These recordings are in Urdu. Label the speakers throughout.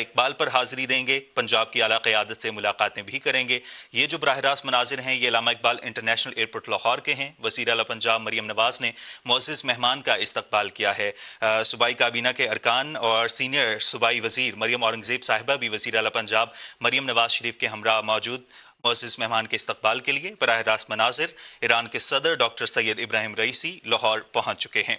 Speaker 1: اقبال پر حاضری دیں گے، پنجاب کی اعلیٰ قیادت سے ملاقاتیں بھی کریں گے۔ یہ جو براہ راست مناظر ہیں یہ علامہ اقبال انٹرنیشنل ایئرپورٹ لاہور کے ہیں۔ وزیر اعلیٰ پنجاب مریم نواز نے معزز مہمان کا استقبال کیا ہے۔ صوبائی کابینہ کے ارکان اور سینئر صوبائی وزیر مریم اورنگزیب صاحبہ بھی وزیر اعلیٰ پنجاب مریم نواز شریف کے ہمراہ موجود معزز مہمان کے استقبال کے لیے براہ راست مناظر ایران کے صدر ڈاکٹر سید ابراہیم رئیسی لاہور پہنچ چکے ہیں۔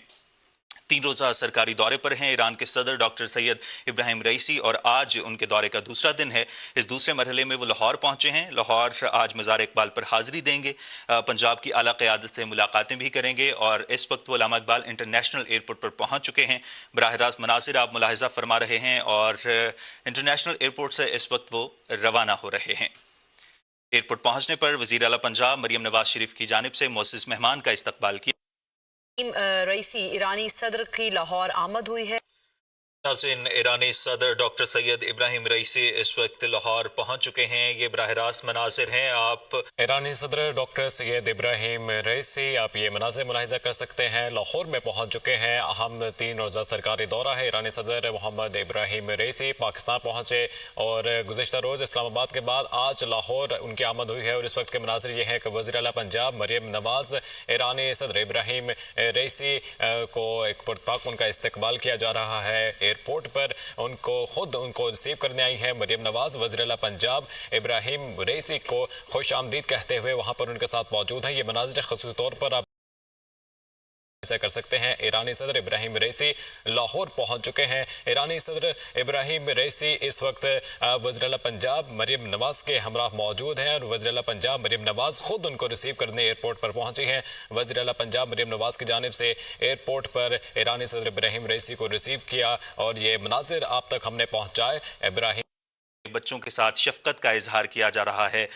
Speaker 1: 3 روزہ سرکاری دورے پر ہیں ایران کے صدر ڈاکٹر سید ابراہیم رئیسی اور آج ان کے دورے کا دوسرا دن ہے۔ اس دوسرے مرحلے میں وہ لاہور پہنچے ہیں۔ لاہور آج مزار اقبال پر حاضری دیں گے، پنجاب کی اعلیٰ قیادت سے ملاقاتیں بھی کریں گے اور اس وقت وہ علامہ اقبال انٹرنیشنل ایئرپورٹ پر پہنچ چکے ہیں۔ براہ راست مناظر آپ ملاحظہ فرما رہے ہیں اور انٹرنیشنل ایئرپورٹ سے اس وقت وہ روانہ ہو رہے ہیں۔ ایئرپورٹ پہنچنے پر وزیر اعلیٰ پنجاب مریم نواز شریف کی جانب سے معزز مہمان کا استقبال کیا۔
Speaker 2: رئیسی ایرانی صدر کی لاہور آمد ہوئی ہے۔
Speaker 1: ناظرین، ایرانی صدر ڈاکٹر سید ابراہیم رئیسی اس وقت لاہور پہنچ چکے ہیں۔ یہ براہ راست مناظر ہیں، آپ
Speaker 3: ایرانی صدر ڈاکٹر سید ابراہیم رئیسی آپ یہ مناظر ملاحظہ کر سکتے ہیں، لاہور میں پہنچ چکے ہیں۔ اہم 3 روزہ سرکاری دورہ ہے۔ ایرانی صدر محمد ابراہیم رئیسی پاکستان پہنچے اور گزشتہ روز اسلام آباد کے بعد آج لاہور ان کی آمد ہوئی ہے اور اس وقت کے مناظر یہ ہے کہ وزیر اعلیٰ پنجاب مریم نواز ایرانی صدر ابراہیم رئیسی کو ایک پرتپاک ان کا استقبال کیا جا رہا ہے۔ ایئرپورٹ پر ان کو ریسیو کرنے آئی ہیں مریم نواز۔ وزیر اعلیٰ پنجاب ابراہیم رئیسی کو خوش آمدید کہتے ہوئے وہاں پر ان کے ساتھ موجود ہیں۔ یہ مناظر خصوصی طور پر آپ ایسا کر سکتے ہیں۔ ایرانی صدر ابراہیم رئیسی لاہور پہنچ چکے ہیں۔ ایرانی صدر ابراہیم رئیسی اس وقت وزیر اعلیٰ پنجاب مریم نواز کے ہمراہ موجود ہیں اور وزیر اعلیٰ پنجاب مریم نواز خود ان کو ریسیو کرنے ایئرپورٹ پر پہنچی ہیں۔ وزیر اعلیٰ پنجاب مریم نواز کی جانب سے ایئرپورٹ پر ایرانی صدر ابراہیم رئیسی کو ریسیو کیا اور یہ مناظر آپ تک ہم نے پہنچائے۔ ابراہیم
Speaker 1: بچوں کے ساتھ شفقت کا اظہار کیا جا رہا ہے۔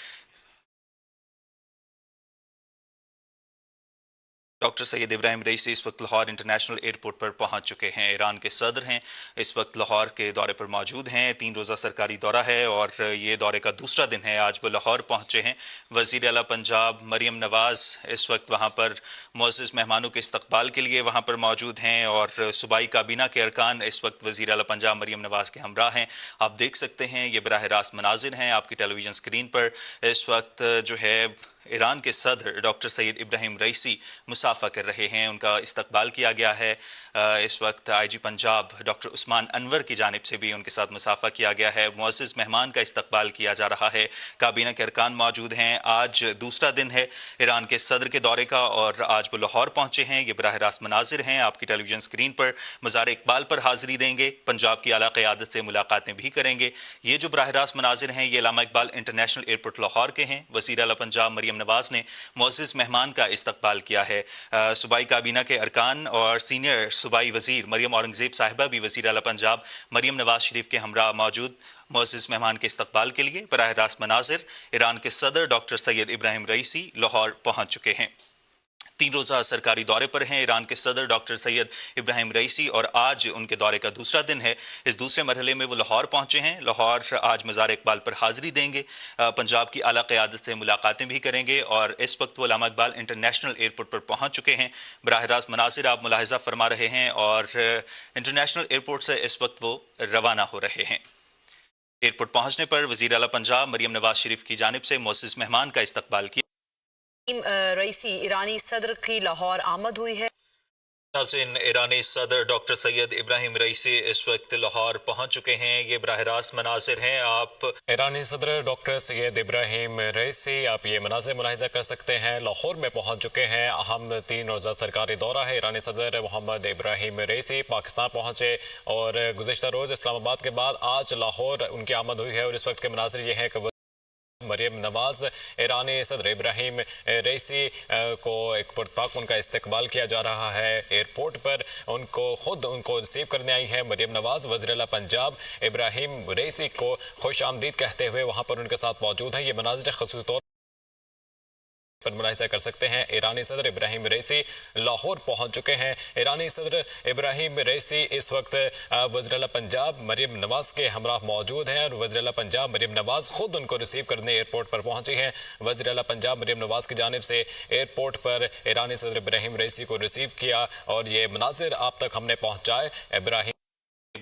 Speaker 1: ڈاکٹر سید ابراہیم رئیسی اس وقت لاہور انٹرنیشنل ایئرپورٹ پر پہنچ چکے ہیں۔ ایران کے صدر ہیں، اس وقت لاہور کے دورے پر موجود ہیں۔ 3 روزہ سرکاری دورہ ہے اور یہ دورے کا دوسرا دن ہے۔ آج وہ لاہور پہنچے ہیں۔ وزیر اعلیٰ پنجاب مریم نواز اس وقت وہاں پر معزز مہمانوں کے استقبال کے لیے وہاں پر موجود ہیں اور صوبائی کابینہ کے ارکان اس وقت وزیر اعلیٰ پنجاب مریم نواز کے ہمراہ ہیں۔ آپ دیکھ سکتے ہیں یہ براہ راست مناظر ہیں آپ کی ٹیلی ویژن اسکرین پر۔ اس وقت جو ہے ایران کے صدر ڈاکٹر سید ابراہیم رئیسی مسافہ کر رہے ہیں، ان کا استقبال کیا گیا ہے۔ اس وقت آئی جی پنجاب ڈاکٹر عثمان انور کی جانب سے بھی ان کے ساتھ مسافہ کیا گیا ہے۔ معزز مہمان کا استقبال کیا جا رہا ہے۔ کابینہ کے ارکان موجود ہیں۔ آج دوسرا دن ہے ایران کے صدر کے دورے کا اور آج وہ لاہور پہنچے ہیں۔ یہ براہ راست مناظر ہیں آپ کی ٹیلی ویژن اسکرین پر۔ مزار اقبال پر حاضری دیں گے، پنجاب کی اعلیٰ قیادت سے ملاقاتیں بھی کریں گے۔ یہ جو براہ راست مناظر ہیں یہ علامہ اقبال انٹرنیشنل ایئرپورٹ لاہور کے ہیں۔ وزیر اعلیٰ پنجاب مریم نواز نے معزز مہمان کا استقبال کیا ہے۔ صوبائی کابینہ کے ارکان اور سینئر صوبائی وزیر مریم اورنگزیب صاحبہ بھی وزیر اعلیٰ پنجاب مریم نواز شریف کے ہمراہ موجود معزز مہمان کے استقبال کے لیے براہ راست مناظر ایران کے صدر ڈاکٹر سید ابراہیم رئیسی لاہور پہنچ چکے ہیں۔ 3 روزہ سرکاری دورے پر ہیں ایران کے صدر ڈاکٹر سید ابراہیم رئیسی اور آج ان کے دورے کا دوسرا دن ہے۔ اس دوسرے مرحلے میں وہ لاہور پہنچے ہیں۔ لاہور آج مزار اقبال پر حاضری دیں گے، پنجاب کی اعلیٰ قیادت سے ملاقاتیں بھی کریں گے اور اس وقت وہ علامہ اقبال انٹرنیشنل ایئرپورٹ پر پہنچ چکے ہیں۔ براہ راست مناظر آپ ملاحظہ فرما رہے ہیں اور انٹرنیشنل ایئرپورٹ سے اس وقت وہ روانہ ہو رہے ہیں۔ ایئرپورٹ پہنچنے پر وزیر اعلیٰ پنجاب مریم نواز شریف کی جانب سے معزز مہمان کا استقبال کیا۔
Speaker 2: رئیسی ایرانی صدر کی لاہور آمد ہوئی ہے۔
Speaker 1: ناظرین، ایرانی صدر ڈاکٹر سید ابراہیم رئیسی اس وقت لاہور پہنچ چکے ہیں۔ یہ براہ راست مناظر ہیں آپ
Speaker 3: ایرانی صدر ڈاکٹر سید ابراہیم رئیسی آپ یہ مناظر ملاحظہ کر سکتے ہیں، لاہور میں پہنچ چکے ہیں۔ اہم 3 روزہ سرکاری دورہ ہے۔ ایرانی صدر محمد ابراہیم رئیسی پاکستان پہنچے اور گزشتہ روز اسلام آباد کے بعد آج لاہور ان کی آمد ہوئی ہے اور اس وقت کے مناظر یہ ہے کہ مریم نواز ایرانی صدر ابراہیم رئیسی کو ایک پرتپاک ان کا استقبال کیا جا رہا ہے۔ ایئرپورٹ پر ان کو ریسیو کرنے آئی ہیں مریم نواز۔ وزیر اعلیٰ پنجاب ابراہیم رئیسی کو خوش آمدید کہتے ہوئے وہاں پر ان کے ساتھ موجود ہیں۔ یہ مناظر خصوصی طور پر ملاحظہ کر سکتے ہیں۔ ایرانی صدر ابراہیم رئیسی لاہور پہنچ چکے ہیں۔ ایرانی صدر ابراہیم رئیسی اس وقت وزیر اعلیٰ پنجاب مریم نواز کے ہمراہ موجود ہیں اور وزیر اعلیٰ پنجاب مریم نواز خود ان کو ریسیو کرنے ایئرپورٹ پر پہنچی ہیں۔ وزیر اعلیٰ پنجاب مریم نواز کی جانب سے ایئرپورٹ پر ایرانی صدر ابراہیم رئیسی کو ریسیو کیا اور یہ مناظر آپ تک ہم نے پہنچائے۔